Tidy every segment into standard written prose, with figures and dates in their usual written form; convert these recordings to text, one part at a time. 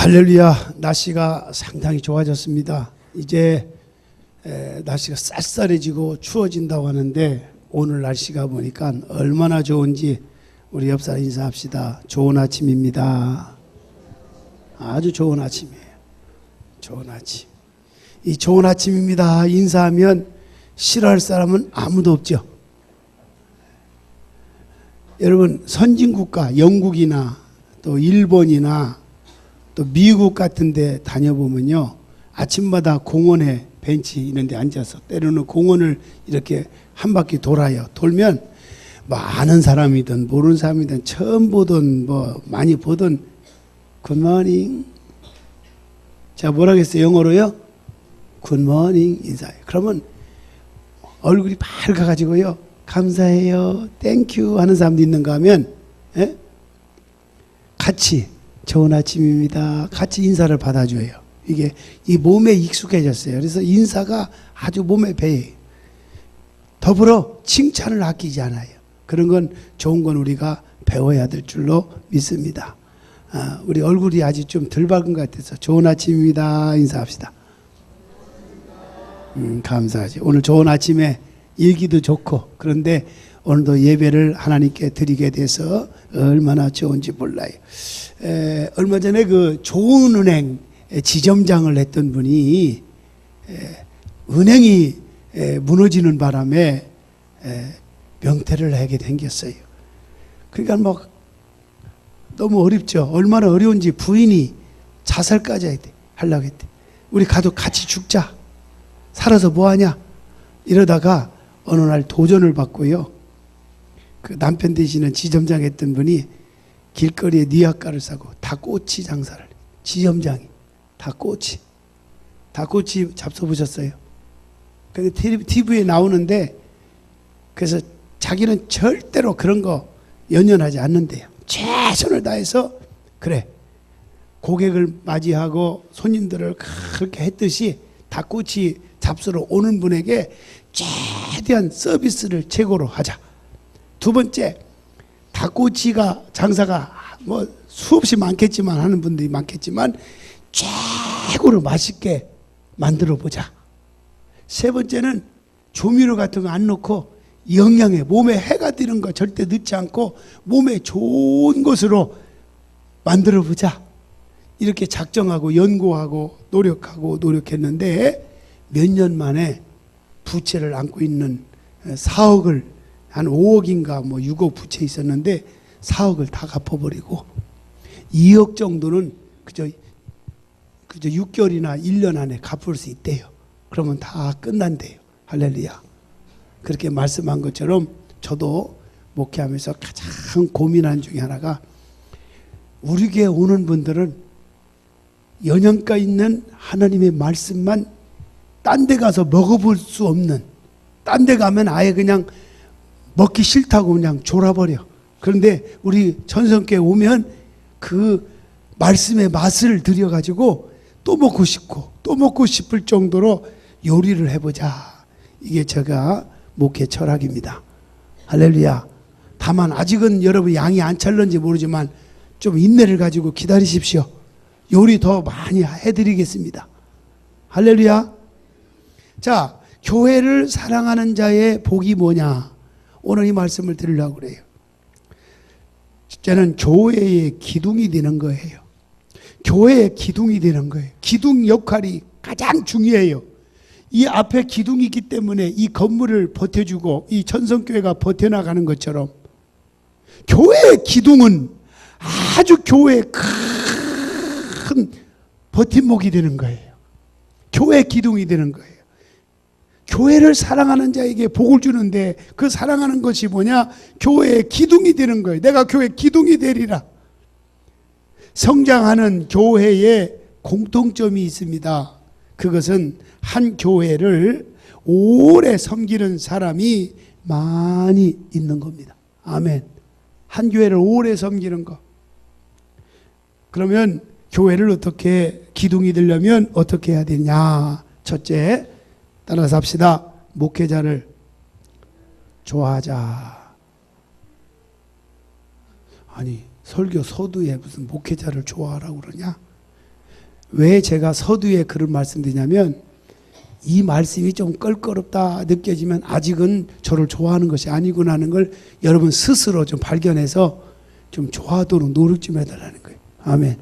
할렐루야. 날씨가 상당히 좋아졌습니다. 이제 날씨가 쌀쌀해지고 추워진다고 하는데 오늘 날씨가 보니까 얼마나 좋은지 우리 옆 사람 인사합시다. 좋은 아침입니다. 아주 좋은 아침이에요. 좋은 아침. 이 좋은 아침입니다 인사하면 싫어할 사람은 아무도 없죠. 여러분, 선진국가 영국이나 또 일본이나 또 미국 같은 데 다녀보면요, 아침마다 공원에 벤치 이런 데 앉아서 때로는 공원을 이렇게 한 바퀴 돌아요. 돌면 뭐 아는 사람이든 모르는 사람이든 처음 보던 뭐 많이 보던 굿모닝, 자 뭐라겠어요 영어로요? 굿모닝 인사해요. 그러면 얼굴이 밝아가지고요, 감사해요, 땡큐 하는 사람도 있는가 하면 같이 좋은 아침입니다 같이 인사를 받아줘요. 이게 이 몸에 익숙해졌어요. 그래서 인사가 아주 몸에 배요. 더불어 칭찬을 아끼지 않아요. 그런 건 좋은 건 우리가 배워야 될 줄로 믿습니다. 우리 얼굴이 아직 좀 덜 밝은 것 같아서 좋은 아침입니다 인사합시다. 감사하지. 오늘 좋은 아침에 일기도 좋고, 그런데 오늘도 예배를 하나님께 드리게 돼서 얼마나 좋은지 몰라요. 얼마 전에 그 좋은 은행 지점장을 했던 분이 은행이 무너지는 바람에 명퇴를 하게 생겼어요. 그러니까 뭐 너무 어렵죠. 얼마나 어려운지 부인이 자살까지 하려고 했대. 우리 가도 같이 죽자. 살아서 뭐하냐. 이러다가 어느 날 도전을 받고요, 그 남편 되시는 지점장 했던 분이 길거리에 니아가를 사고 닭꼬치 장사를, 지점장이 닭꼬치 잡숴보셨어요? 근데 TV에 나오는데, 그래서 자기는 절대로 그런 거 연연하지 않는데요, 최선을 다해서 그래 고객을 맞이하고 손님들을 그렇게 했듯이 닭꼬치 잡수러 오는 분에게 최대한 서비스를 최고로 하자. 두 번째, 닭꼬치가 장사가 뭐 수없이 많겠지만 하는 분들이 많겠지만 최고로 맛있게 만들어 보자. 세 번째는 조미료 같은 거 안 넣고 영양에 몸에 해가 되는 거 절대 넣지 않고 몸에 좋은 것으로 만들어 보자. 이렇게 작정하고 연구하고 노력했는데 몇 년 만에 부채를 안고 있는 4억을, 한 5억인가 뭐 6억 부채 있었는데 4억을 다 갚아버리고 2억 정도는 그저 6개월이나 1년 안에 갚을 수 있대요. 그러면 다 끝난대요. 할렐루야. 그렇게 말씀한 것처럼 저도 목회하면서 가장 고민한 중에 하나가, 우리 교회 오는 분들은 영양가 있는 하나님의 말씀만 딴 데 가서 먹어볼 수 없는, 딴 데 가면 아예 그냥 먹기 싫다고 그냥 졸아버려. 그런데 우리 전성교회 오면 그 말씀의 맛을 들여가지고 또 먹고 싶고 또 먹고 싶을 정도로 요리를 해보자. 이게 제가 목회 철학입니다. 할렐루야. 다만 아직은 여러분 양이 안 찰는지 모르지만 좀 인내를 가지고 기다리십시오. 요리 더 많이 해드리겠습니다. 할렐루야. 자, 교회를 사랑하는 자의 복이 뭐냐, 오늘 이 말씀을 드리려고 그래요. 저는 교회의 기둥이 되는 거예요. 교회의 기둥이 되는 거예요. 기둥 역할이 가장 중요해요. 이 앞에 기둥이 있기 때문에 이 건물을 버텨주고 이 천성교회가 버텨나가는 것처럼 교회의 기둥은 아주 교회의 큰 버팀목이 되는 거예요. 교회의 기둥이 되는 거예요. 교회를 사랑하는 자에게 복을 주는데 그 사랑하는 것이 뭐냐? 교회의 기둥이 되는 거예요. 내가 교회의 기둥이 되리라. 성장하는 교회에 공통점이 있습니다. 그것은 한 교회를 오래 섬기는 사람이 많이 있는 겁니다. 아멘. 한 교회를 오래 섬기는 거. 그러면 교회를 어떻게 기둥이 되려면 어떻게 해야 되냐? 첫째, 따라서 합시다. 목회자를 좋아하자. 아니 설교 서두에 무슨 목회자를 좋아하라고 그러냐? 왜 제가 서두에 그런 말씀드리냐면 이 말씀이 좀 껄끄럽다 느껴지면 아직은 저를 좋아하는 것이 아니구나 하는 걸 여러분 스스로 좀 발견해서 좀 좋아하도록 노력 좀 해달라는 거예요. 아멘.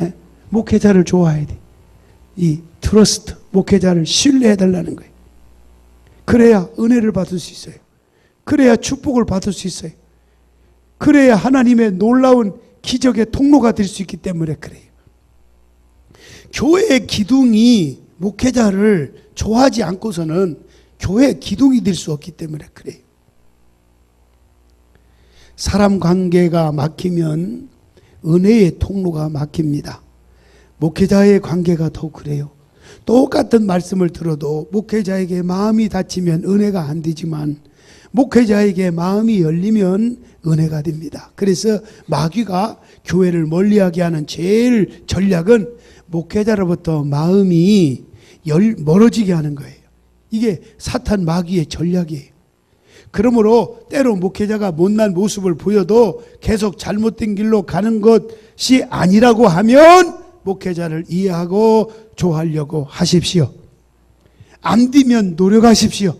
예? 목회자를 좋아해야 돼. 이 트러스트, 목회자를 신뢰해달라는 거예요. 그래야 은혜를 받을 수 있어요. 그래야 축복을 받을 수 있어요. 그래야 하나님의 놀라운 기적의 통로가 될 수 있기 때문에 그래요. 교회의 기둥이 목회자를 좋아하지 않고서는 교회의 기둥이 될 수 없기 때문에 그래요. 사람 관계가 막히면 은혜의 통로가 막힙니다. 목회자의 관계가 더 그래요. 똑같은 말씀을 들어도 목회자에게 마음이 닫히면 은혜가 안 되지만 목회자에게 마음이 열리면 은혜가 됩니다. 그래서 마귀가 교회를 멀리하게 하는 제일 전략은 목회자로부터 마음이 멀어지게 하는 거예요. 이게 사탄 마귀의 전략이에요. 그러므로 때로 목회자가 못난 모습을 보여도 계속 잘못된 길로 가는 것이 아니라고 하면 목회자를 이해하고 좋아하려고 하십시오. 안 되면 노력하십시오.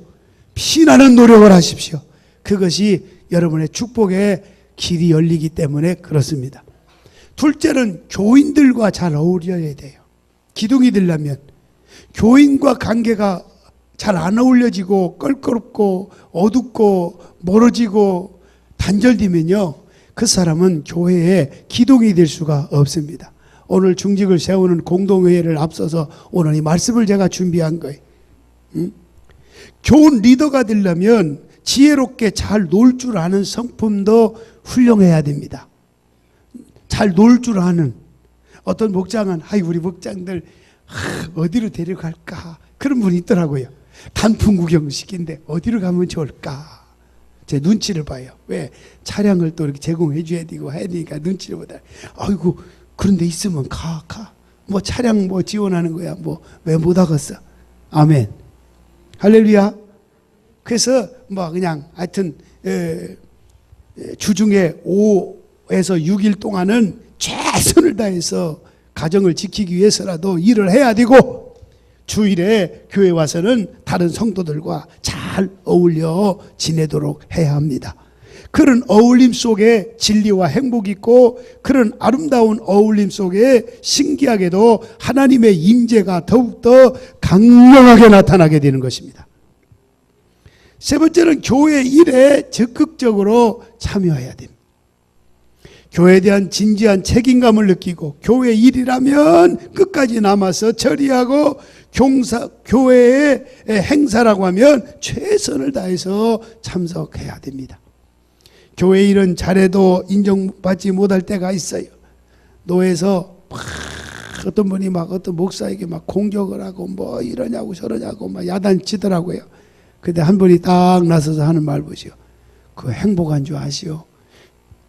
피나는 노력을 하십시오. 그것이 여러분의 축복의 길이 열리기 때문에 그렇습니다. 둘째는 교인들과 잘 어울려야 돼요. 기둥이 되려면 교인과 관계가 잘 안 어울려지고 껄끄럽고 어둡고 멀어지고 단절되면요, 그 사람은 교회의 기둥이 될 수가 없습니다. 오늘 중직을 세우는 공동회의를 앞서서 오늘 이 말씀을 제가 준비한 거예요. 좋은 리더가 되려면 지혜롭게 잘 놀 줄 아는 성품도 훌륭해야 됩니다. 잘 놀 줄 아는. 어떤 목장은 우리 목장들 어디로 데려갈까 그런 분이 있더라고요. 단풍 구경 시킨데 어디로 가면 좋을까 제 눈치를 봐요. 왜? 차량을 또 이렇게 제공해 줘야 되고 해야 되니까 눈치를 보다. 아이고 그런 데 있으면 가. 뭐 차량 뭐 지원하는 거야. 뭐 왜 못 하겠어. 아멘. 할렐루야. 그래서 뭐 그냥 하여튼 주중에 5에서 6일 동안은 최선을 다해서 가정을 지키기 위해서라도 일을 해야 되고 주일에 교회 와서는 다른 성도들과 잘 어울려 지내도록 해야 합니다. 그런 어울림 속에 진리와 행복이 있고 그런 아름다운 어울림 속에 신기하게도 하나님의 임재가 더욱더 강력하게 나타나게 되는 것입니다. 세 번째는 교회 일에 적극적으로 참여해야 됩니다. 교회에 대한 진지한 책임감을 느끼고 교회 일이라면 끝까지 남아서 처리하고 교회의 행사라고 하면 최선을 다해서 참석해야 됩니다. 교회 일은 잘해도 인정받지 못할 때가 있어요. 노에서 어떤 분이 어떤 목사에게 공격을 하고 뭐 이러냐고 저러냐고 야단치더라고요. 근데 한 분이 딱 나서서 하는 말 보시오. 그 행복한 줄 아시오?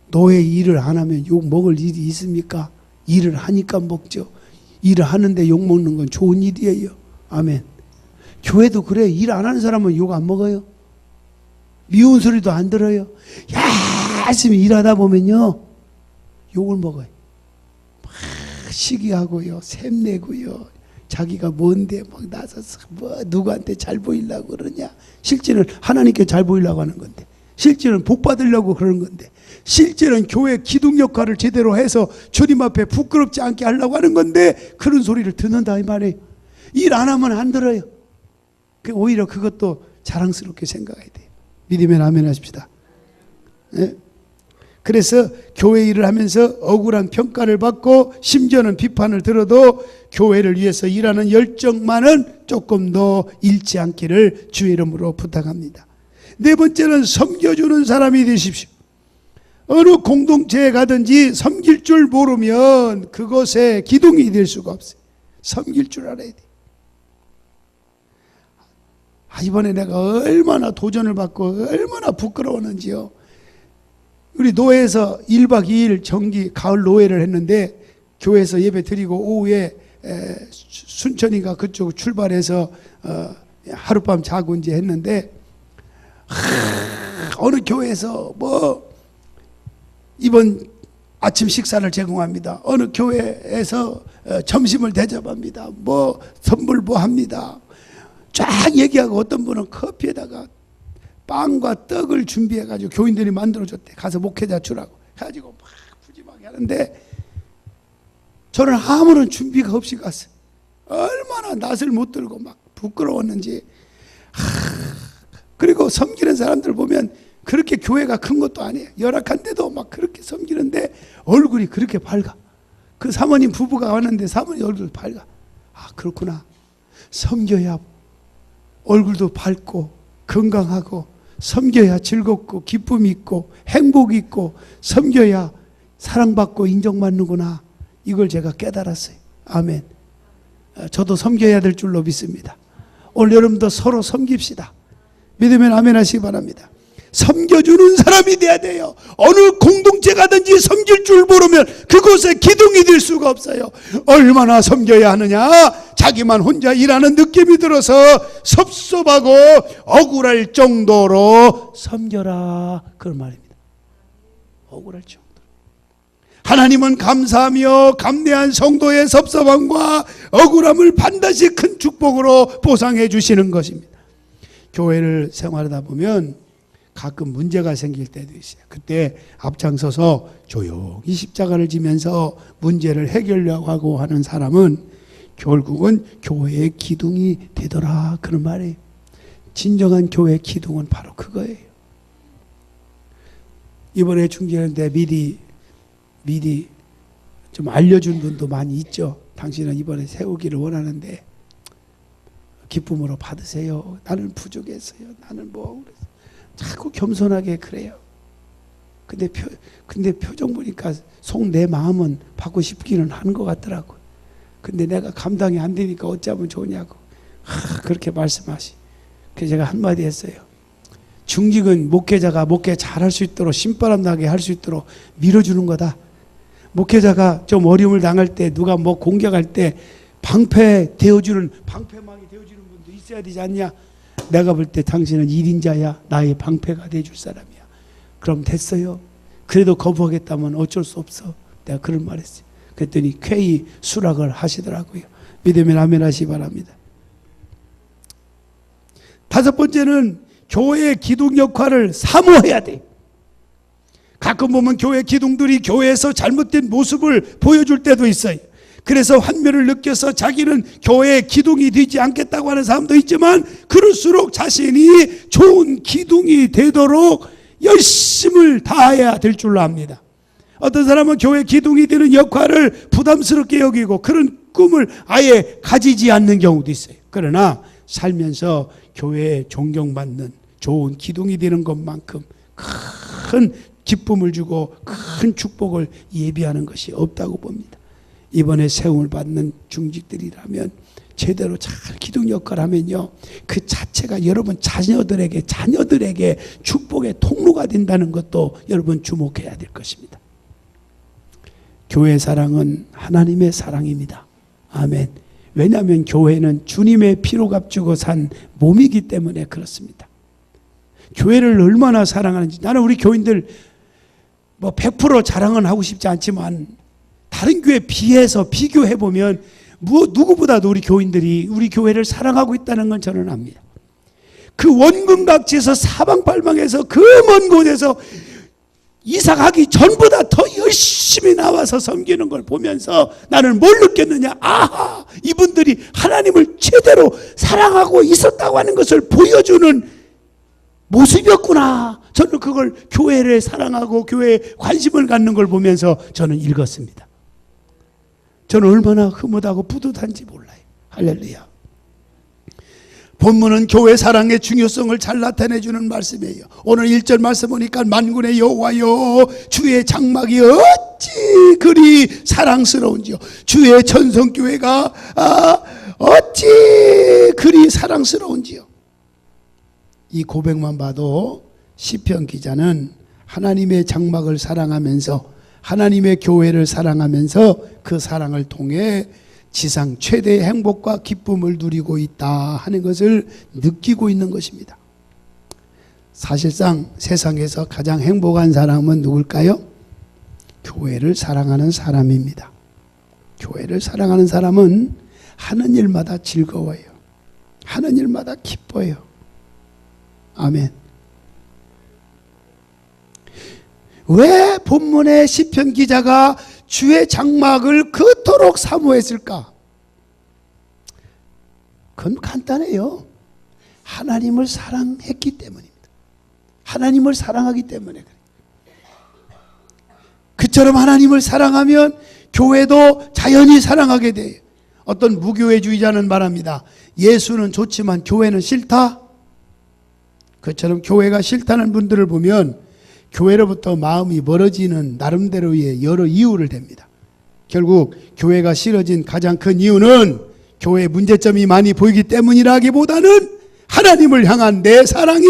노예 일을 안 하면 욕 먹을 일이 있습니까? 일을 하니까 먹죠. 일을 하는데 욕 먹는 건 좋은 일이에요. 아멘. 교회도 그래. 일 안 하는 사람은 욕 안 먹어요. 미운 소리도 안 들어요. 열심히 일하다 보면요 욕을 먹어요. 막 시기하고요, 샘내고요, 자기가 뭔데 막 나서서 뭐 누구한테 잘 보이려고 그러냐. 실제는 하나님께 잘 보이려고 하는 건데, 실제는 복 받으려고 그러는 건데, 실제는 교회 기둥 역할을 제대로 해서 주님 앞에 부끄럽지 않게 하려고 하는 건데 그런 소리를 듣는다 이 말이에요. 일 안 하면 안 들어요. 오히려 그것도 자랑스럽게 생각해야 돼요. 믿으면 아멘 하십시다. 네? 그래서 교회 일을 하면서 억울한 평가를 받고 심지어는 비판을 들어도 교회를 위해서 일하는 열정만은 조금 더 잃지 않기를 주의 이름으로 부탁합니다. 네 번째는 섬겨주는 사람이 되십시오. 어느 공동체에 가든지 섬길 줄 모르면 그것에 기둥이 될 수가 없어요. 섬길 줄 알아야 돼. 이번에 내가 얼마나 도전을 받고 얼마나 부끄러웠는지요. 우리 노회에서 1박 2일 정기 가을 노회를 했는데 교회에서 예배 드리고 오후에 순천인가 그쪽 출발해서 하룻밤 자고 이제 했는데 어느 교회에서 뭐 이번 아침 식사를 제공합니다. 어느 교회에서 점심을 대접합니다. 뭐 선물 뭐 합니다. 쫙 얘기하고 어떤 분은 커피에다가 빵과 떡을 준비해가지고 교인들이 만들어줬대. 가서 목회자 주라고 해가지고 막 푸짐하게 하는데 저는 아무런 준비가 없이 갔어요. 얼마나 낯을 못 들고 막 부끄러웠는지. 그리고 섬기는 사람들 보면 그렇게 교회가 큰 것도 아니에요. 열악한데도 막 그렇게 섬기는데 얼굴이 그렇게 밝아. 그 사모님 부부가 왔는데 사모님 얼굴이 밝아. 아, 그렇구나. 섬겨야 얼굴도 밝고 건강하고, 섬겨야 즐겁고 기쁨이 있고 행복이 있고, 섬겨야 사랑받고 인정받는구나. 이걸 제가 깨달았어요. 아멘. 저도 섬겨야 될 줄로 믿습니다. 오늘 여러분도 서로 섬깁시다. 믿으면 아멘 하시기 바랍니다. 섬겨주는 사람이 돼야 돼요. 어느 공동체 가든지 섬길 줄 모르면 그곳에 기둥이 될 수가 없어요. 얼마나 섬겨야 하느냐? 자기만 혼자 일하는 느낌이 들어서 섭섭하고 억울할 정도로 섬겨라, 그런 말입니다. 억울할 정도. 하나님은 감사하며 감내한 성도의 섭섭함과 억울함을 반드시 큰 축복으로 보상해 주시는 것입니다. 교회를 생활하다 보면 가끔 문제가 생길 때도 있어요. 그때 앞장서서 조용히 십자가를 지면서 문제를 해결하려고 하는 사람은 결국은 교회의 기둥이 되더라, 그런 말이에요. 진정한 교회의 기둥은 바로 그거예요. 이번에 중재하는데 미리 좀 알려준 분도 많이 있죠. 당신은 이번에 세우기를 원하는데 기쁨으로 받으세요. 나는 부족했어요. 나는 뭐 그래서 자꾸 겸손하게 그래요. 근데 표정 보니까 속 내 마음은 받고 싶기는 하는 것 같더라고요. 근데 내가 감당이 안 되니까 어찌하면 좋으냐고 그렇게 말씀하시. 그래서 제가 한마디 했어요. 중직은 목회자가 목회 잘할 수 있도록, 신바람 나게 할 수 있도록 밀어주는 거다. 목회자가 좀 어려움을 당할 때, 누가 뭐 공격할 때 방패망이 되어주는 분도 있어야 되지 않냐. 내가 볼 때 당신은 1인자야. 나의 방패가 돼줄 사람이야. 그럼 됐어요. 그래도 거부하겠다면 어쩔 수 없어. 내가 그런 말 했어요. 그랬더니 쾌히 수락을 하시더라고요. 믿으면 아멘 하시기 바랍니다. 다섯 번째는 교회의 기둥 역할을 사모해야 돼. 가끔 보면 교회 기둥들이 교회에서 잘못된 모습을 보여줄 때도 있어요. 그래서 환멸을 느껴서 자기는 교회의 기둥이 되지 않겠다고 하는 사람도 있지만, 그럴수록 자신이 좋은 기둥이 되도록 열심을 다해야 될 줄로 압니다. 어떤 사람은 교회 기둥이 되는 역할을 부담스럽게 여기고 그런 꿈을 아예 가지지 않는 경우도 있어요. 그러나 살면서 교회에 존경받는 좋은 기둥이 되는 것만큼 큰 기쁨을 주고 큰 축복을 예비하는 것이 없다고 봅니다. 이번에 세움을 받는 중직들이라면 제대로 잘 기둥 역할을 하면요, 그 자체가 여러분 자녀들에게 축복의 통로가 된다는 것도 여러분 주목해야 될 것입니다. 교회 사랑은 하나님의 사랑입니다. 아멘. 왜냐하면 교회는 주님의 피로 값주고 산 몸이기 때문에 그렇습니다. 교회를 얼마나 사랑하는지, 나는 우리 교인들 뭐 100% 자랑은 하고 싶지 않지만 다른 교회에 비해서 비교해보면 누구보다도 우리 교인들이 우리 교회를 사랑하고 있다는 건 저는 압니다. 그 원근각지에서 사방팔방에서 그 먼 곳에서 이사 가기 전보다 더 열심히 나와서 섬기는 걸 보면서 나는 뭘 느꼈느냐. 아하, 이분들이 하나님을 제대로 사랑하고 있었다고 하는 것을 보여주는 모습이었구나. 저는 그걸 교회를 사랑하고 교회에 관심을 갖는 걸 보면서 저는 읽었습니다. 저는 얼마나 흐뭇하고 뿌듯한지 몰라요. 할렐루야. 본문은 교회 사랑의 중요성을 잘 나타내주는 말씀이에요. 오늘 1절 말씀 보니까 만군의 여호와여 주의 장막이 어찌 그리 사랑스러운지요. 주의 천성교회가 어찌 그리 사랑스러운지요. 이 고백만 봐도 시편 기자는 하나님의 장막을 사랑하면서 하나님의 교회를 사랑하면서 그 사랑을 통해 지상 최대의 행복과 기쁨을 누리고 있다 하는 것을 느끼고 있는 것입니다. 사실상 세상에서 가장 행복한 사람은 누굴까요? 교회를 사랑하는 사람입니다. 교회를 사랑하는 사람은 하는 일마다 즐거워요. 하는 일마다 기뻐요. 아멘. 왜 본문의 시편 기자가 주의 장막을 그토록 사모했을까? 그건 간단해요. 하나님을 사랑했기 때문입니다. 하나님을 사랑하기 때문에 그래요. 그처럼 하나님을 사랑하면 교회도 자연히 사랑하게 돼요. 어떤 무교회주의자는 말합니다. 예수는 좋지만 교회는 싫다? 그처럼 교회가 싫다는 분들을 보면 교회로부터 마음이 멀어지는 나름대로의 여러 이유를 댑니다. 결국 교회가 싫어진 가장 큰 이유는 교회에 문제점이 많이 보이기 때문이라기보다는 하나님을 향한 내 사랑이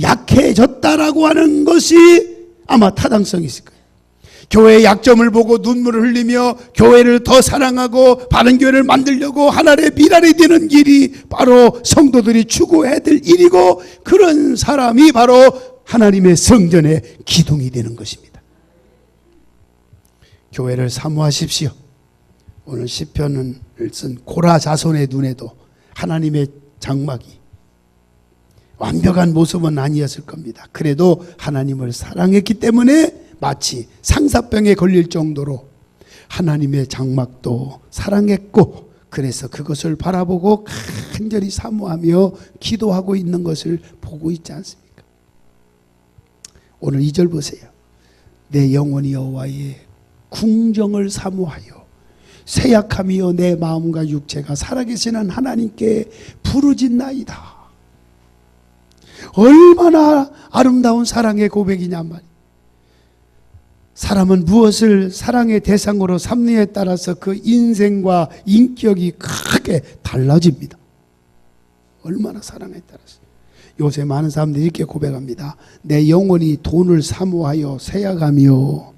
약해졌다라고 하는 것이 아마 타당성이 있을 거예요. 교회의 약점을 보고 눈물을 흘리며 교회를 더 사랑하고 바른 교회를 만들려고 하나님의 미랄이 되는 길이 바로 성도들이 추구해야 될 일이고, 그런 사람이 바로 하나님의 성전의 기둥이 되는 것입니다. 교회를 사모하십시오. 오늘 시편을 쓴 고라 자손의 눈에도 하나님의 장막이 완벽한 모습은 아니었을 겁니다. 그래도 하나님을 사랑했기 때문에 마치 상사병에 걸릴 정도로 하나님의 장막도 사랑했고, 그래서 그것을 바라보고 간절히 사모하며 기도하고 있는 것을 보고 있지 않습니까? 오늘 2절 보세요. 내 영혼이 여호와의 궁정을 사모하여 세약함이여 내 마음과 육체가 살아계시는 하나님께 부르짖나이다. 얼마나 아름다운 사랑의 고백이냐 말이야. 사람은 무엇을 사랑의 대상으로 삼느냐에 따라서 그 인생과 인격이 크게 달라집니다. 얼마나 사랑에 따라서. 요새 많은 사람들이 이렇게 고백합니다. 내 영혼이 돈을 사모하여 세약하며.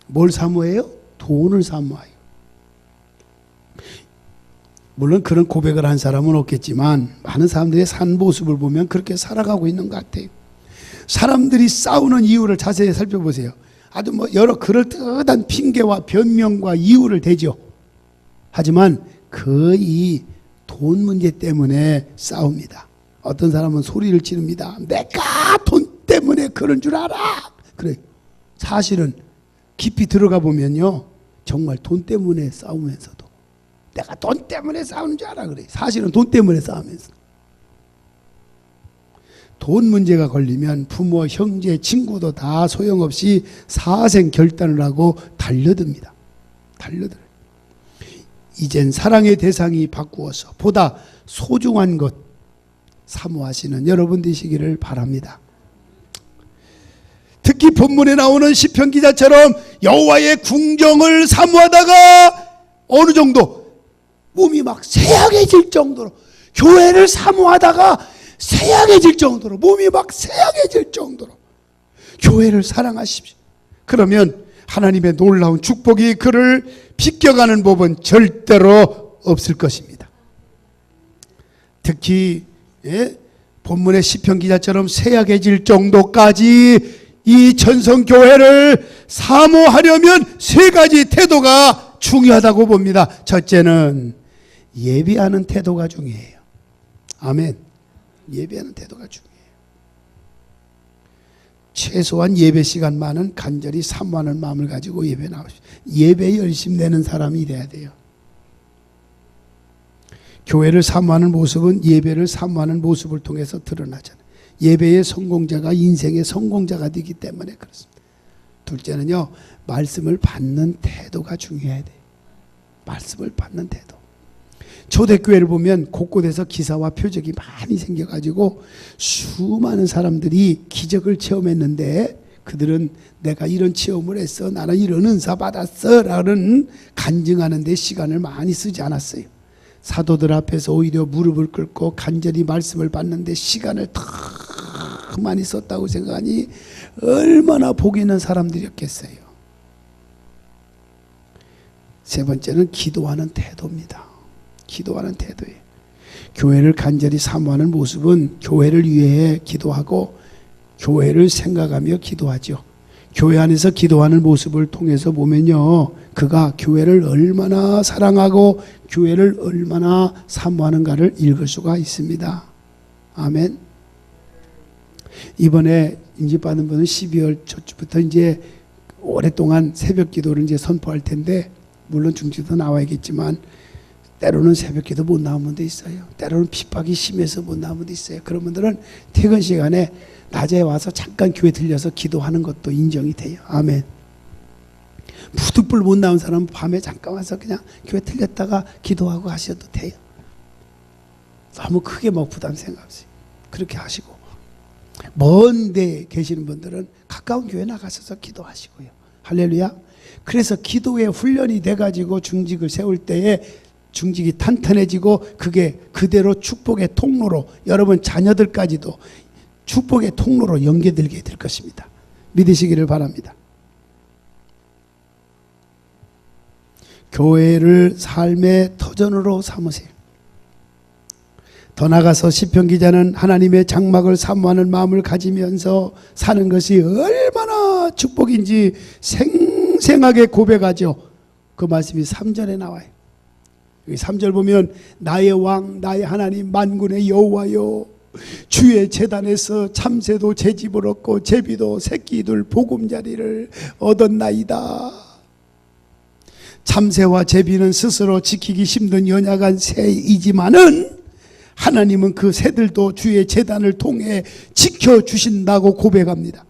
뭘 사모해요? 돈을 사모하여. 물론 그런 고백을 한 사람은 없겠지만 많은 사람들의 산 모습을 보면 그렇게 살아가고 있는 것 같아요. 사람들이 싸우는 이유를 자세히 살펴보세요. 아주 여러 그럴듯한 핑계와 변명과 이유를 대죠. 하지만 거의 돈 문제 때문에 싸웁니다. 어떤 사람은 소리를 지릅니다. 내가 돈 때문에 그런 줄 알아. 그래. 사실은 깊이 들어가 보면요, 정말 돈 때문에 싸우면서도 내가 돈 때문에 싸우는 줄 알아. 그래. 사실은 돈 때문에 싸우면서. 돈 문제가 걸리면 부모, 형제, 친구도 다 소용없이 사생 결단을 하고 달려듭니다. 달려들어요. 이젠 사랑의 대상이 바꾸어서 보다 소중한 것 사모하시는 여러분 되시기를 바랍니다. 특히 본문에 나오는 시편 기자처럼 여호와의 궁정을 사모하다가 어느 정도 몸이 막 쇠약해질 정도로, 교회를 사모하다가 쇠약해질 정도로, 몸이 막 쇠약해질 정도로 교회를 사랑하십시오. 그러면 하나님의 놀라운 축복이 그를 비껴가는 법은 절대로 없을 것입니다. 특히 본문의 시편 기자처럼 쇠약해질 정도까지 이 전성교회를 사모하려면 세 가지 태도가 중요하다고 봅니다. 첫째는 예배하는 태도가 중요해요. 아멘. 예배하는 태도가 중요해요. 최소한 예배 시간만은 간절히 사모하는 마음을 가지고 예배 나오십시오. 예배에 열심 내는 사람이 돼야 돼요. 교회를 사모하는 모습은 예배를 사모하는 모습을 통해서 드러나잖아요. 예배의 성공자가 인생의 성공자가 되기 때문에 그렇습니다. 둘째는요, 말씀을 받는 태도가 중요해야 돼요. 말씀을 받는 태도. 초대교회를 보면 곳곳에서 기사와 표적이 많이 생겨가지고 수많은 사람들이 기적을 체험했는데, 그들은 내가 이런 체험을 했어, 나는 이런 은사 받았어 라는 간증하는 데 시간을 많이 쓰지 않았어요. 사도들 앞에서 오히려 무릎을 꿇고 간절히 말씀을 받는데 시간을 더 많이 썼다고 생각하니 얼마나 복 있는 사람들이었겠어요. 세 번째는 기도하는 태도입니다. 기도하는 태도예요. 교회를 간절히 사모하는 모습은 교회를 위해 기도하고 교회를 생각하며 기도하죠. 교회 안에서 기도하는 모습을 통해서 보면요, 그가 교회를 얼마나 사랑하고 교회를 얼마나 사모하는가를 읽을 수가 있습니다. 아멘. 이번에 임직받은 분은 12월 초부터 이제 오랫동안 새벽 기도를 이제 선포할 텐데, 물론 중지도 나와야겠지만 때로는 새벽 기도 못 나온 분도 있어요. 때로는 핍박이 심해서 못 나온 분도 있어요. 그런 분들은 퇴근 시간에 낮에 와서 잠깐 교회 들려서 기도하는 것도 인정이 돼요. 아멘. 무득불 못 나온 사람은 밤에 잠깐 와서 그냥 교회 들렸다가 기도하고 하셔도 돼요. 너무 크게 뭐 부담 생각 없이 그렇게 하시고, 먼 데 계시는 분들은 가까운 교회 나가셔서 기도하시고요. 할렐루야. 그래서 기도의 훈련이 돼가지고 중직을 세울 때에 중직이 탄탄해지고, 그게 그대로 축복의 통로로, 여러분 자녀들까지도 축복의 통로로 연계되게 될 것입니다. 믿으시기를 바랍니다. 교회를 삶의 터전으로 삼으세요. 더 나아가서 시편 기자는 하나님의 장막을 사모하는 마음을 가지면서 사는 것이 얼마나 축복인지 생생하게 고백하죠. 그 말씀이 3절에 나와요. 여기 3절 보면, 나의 왕 나의 하나님 만군의 여호와여, 주의 제단에서 참새도 제 집을 얻고 제비도 새끼들 보금자리를 얻었나이다. 참새와 제비는 스스로 지키기 힘든 연약한 새이지만은 하나님은 그 새들도 주의 제단을 통해 지켜주신다고 고백합니다.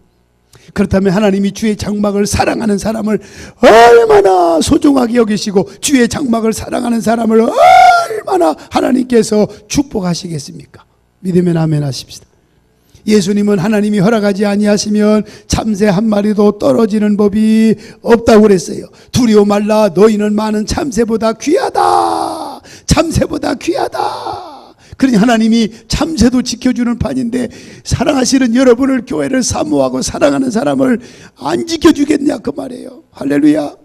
그렇다면 하나님이 주의 장막을 사랑하는 사람을 얼마나 소중하게 여기시고, 주의 장막을 사랑하는 사람을 얼마나 하나님께서 축복하시겠습니까? 믿으면 아멘 하십시다. 예수님은 하나님이 허락하지 아니하시면 참새 한 마리도 떨어지는 법이 없다고 그랬어요. 두려워 말라, 너희는 많은 참새보다 귀하다. 참새보다 귀하다. 그러니 하나님이 참새도 지켜주는 판인데, 사랑하시는 여러분을, 교회를 사모하고 사랑하는 사람을 안 지켜주겠냐 그 말이에요. 할렐루야.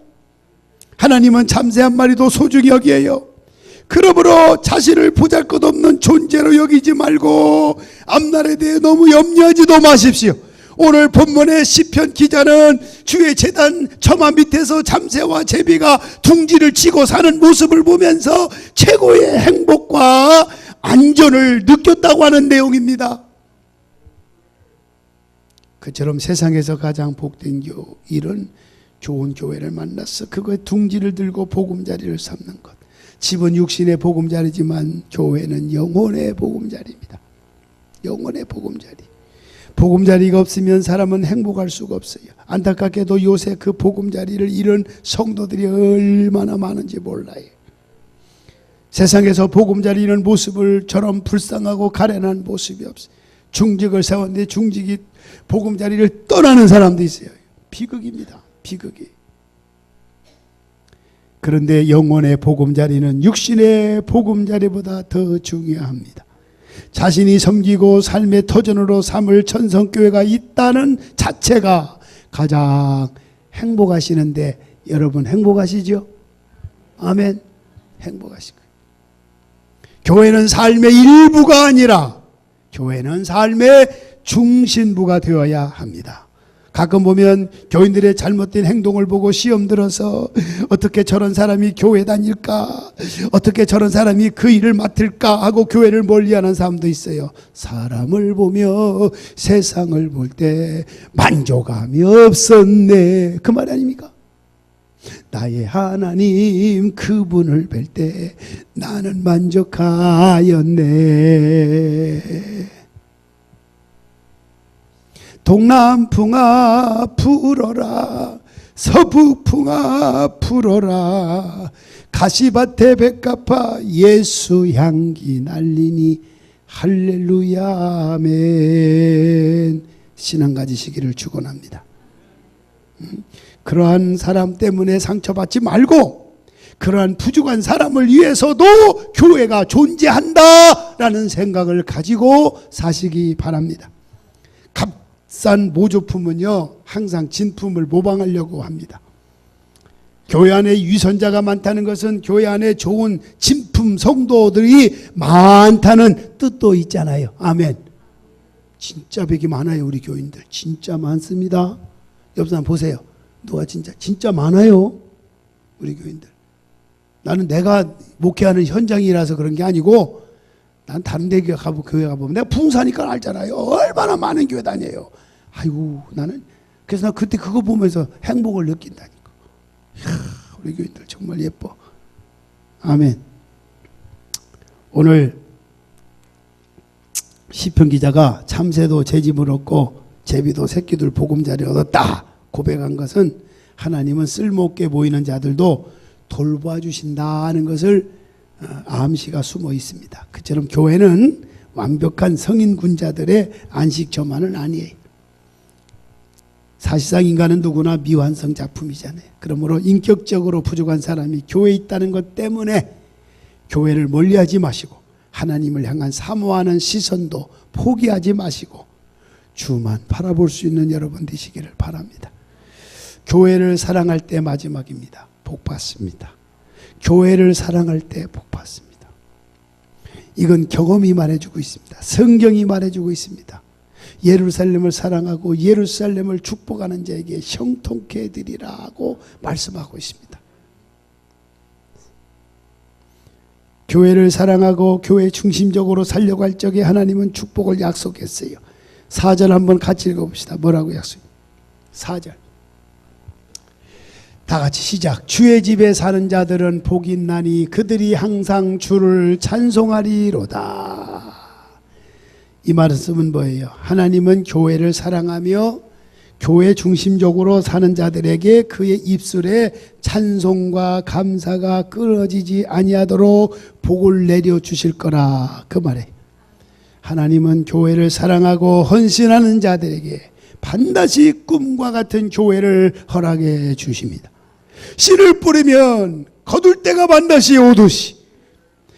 하나님은 참새 한 마리도 소중히 여기에요. 그러므로 자신을 보잘것없는 존재로 여기지 말고 앞날에 대해 너무 염려하지도 마십시오. 오늘 본문의 시편 기자는 주의 제단 처마 밑에서 참새와 제비가 둥지를 치고 사는 모습을 보면서 최고의 행복과 안전을 느꼈다고 하는 내용입니다. 그처럼 세상에서 가장 복된 일은 좋은 교회를 만나서 그거에 둥지를 들고 보금자리를 삼는 것. 집은 육신의 보금자리지만 교회는 영혼의 보금자리입니다. 영혼의 보금자리. 보금자리가 없으면 사람은 행복할 수가 없어요. 안타깝게도 요새 그 보금자리를 잃은 성도들이 얼마나 많은지 몰라요. 세상에서 보금자리 잃은 모습을 저런 불쌍하고 가련한 모습이 없어요. 중직을 세웠는데 중직이 보금자리를 떠나는 사람도 있어요. 비극입니다. 비극이. 그런데 영혼의 보금자리는 육신의 보금자리보다 더 중요합니다. 자신이 섬기고 삶의 터전으로 삼을 천성교회가 있다는 자체가 가장 행복하시는데, 여러분 행복하시죠? 아멘. 행복하시고, 교회는 삶의 일부가 아니라 교회는 삶의 중심부가 되어야 합니다. 가끔 보면 교인들의 잘못된 행동을 보고 시험 들어서 어떻게 저런 사람이 교회 다닐까, 어떻게 저런 사람이 그 일을 맡을까 하고 교회를 멀리하는 사람도 있어요. 사람을 보며 세상을 볼 때 만족감이 없었네, 그 말 아닙니까? 나의 하나님 그분을 뵐 때 나는 만족하였네. 동남풍아 불어라, 서북풍아 불어라, 가시밭에 백합화 예수 향기 날리니 할렐루야 아멘. 신앙 가지시기를 축원합니다. 그러한 사람 때문에 상처받지 말고, 그러한 부족한 사람을 위해서도 교회가 존재한다라는 생각을 가지고 사시기 바랍니다. 값싼 모조품은요, 항상 진품을 모방하려고 합니다. 교회 안에 위선자가 많다는 것은 교회 안에 좋은 진품 성도들이 많다는 뜻도 있잖아요. 아멘. 진짜 백이 많아요. 우리 교인들 진짜 많습니다. 옆 사람 보세요. 누가 진짜 많아요. 우리 교인들. 나는 내가 목회하는 현장이라서 그런 게 아니고 난 다른 데 교회 가보면 내가 부흥사니까 알잖아요. 얼마나 많은 교회 다녀요. 아이고 나는 그래서 나 그때 그거 보면서 행복을 느낀다니까. 이야, 우리 교인들 정말 예뻐. 아멘. 오늘 시편 기자가 참새도 제 집을 얻고 제비도 새끼들 보금자리 얻었다 고백한 것은 하나님은 쓸모없게 보이는 자들도 돌봐주신다는 것을 암시가 숨어 있습니다. 그처럼 교회는 완벽한 성인 군자들의 안식처만은 아니에요. 사실상 인간은 누구나 미완성 작품이잖아요. 그러므로 인격적으로 부족한 사람이 교회에 있다는 것 때문에 교회를 멀리하지 마시고 하나님을 향한 사모하는 시선도 포기하지 마시고 주만 바라볼 수 있는 여러분 되시기를 바랍니다. 교회를 사랑할 때 마지막입니다. 복 받습니다. 교회를 사랑할 때 복 받습니다. 이건 경험이 말해주고 있습니다. 성경이 말해주고 있습니다. 예루살렘을 사랑하고 예루살렘을 축복하는 자에게 형통케 해드리라고 말씀하고 있습니다. 교회를 사랑하고 교회 중심적으로 살려고 할 적에 하나님은 축복을 약속했어요. 4절 한번 같이 읽어봅시다. 뭐라고 약속해요? 4절 다 같이 시작. 주의 집에 사는 자들은 복이 있나니 그들이 항상 주를 찬송하리로다. 이 말씀은 뭐예요? 하나님은 교회를 사랑하며 교회 중심적으로 사는 자들에게 그의 입술에 찬송과 감사가 끊어지지 아니하도록 복을 내려주실 거라. 그 말에 하나님은 교회를 사랑하고 헌신하는 자들에게 반드시 꿈과 같은 교회를 허락해 주십니다. 씨를 뿌리면 거둘 때가 반드시 오듯이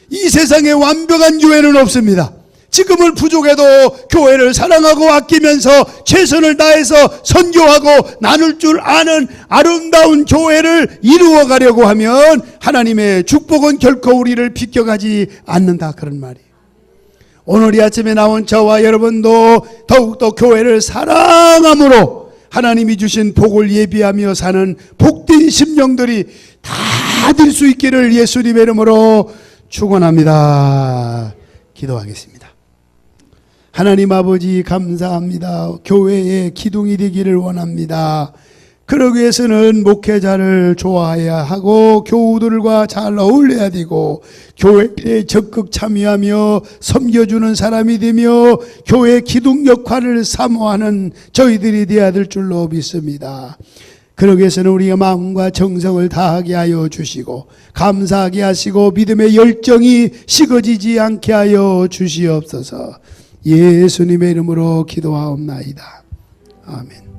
이 세상에 완벽한 교회는 없습니다. 지금은 부족해도 교회를 사랑하고 아끼면서 최선을 다해서 선교하고 나눌 줄 아는 아름다운 교회를 이루어가려고 하면 하나님의 축복은 결코 우리를 비껴가지 않는다. 그런 말이에요. 오늘 이 아침에 나온 저와 여러분도 더욱더 교회를 사랑함으로 하나님이 주신 복을 예비하며 사는 복된 심령들이 다 될 수 있기를 예수님의 이름으로 축원합니다. 기도하겠습니다. 하나님 아버지 감사합니다. 교회의 기둥이 되기를 원합니다. 그러기 위해서는 목회자를 좋아해야 하고 교우들과 잘 어울려야 되고 교회에 적극 참여하며 섬겨주는 사람이 되며 교회 기둥 역할을 사모하는 저희들이 되어야 될 줄로 믿습니다. 그러기 위해서는 우리가 마음과 정성을 다하게 하여 주시고 감사하게 하시고 믿음의 열정이 식어지지 않게 하여 주시옵소서. 예수님의 이름으로 기도하옵나이다. 아멘.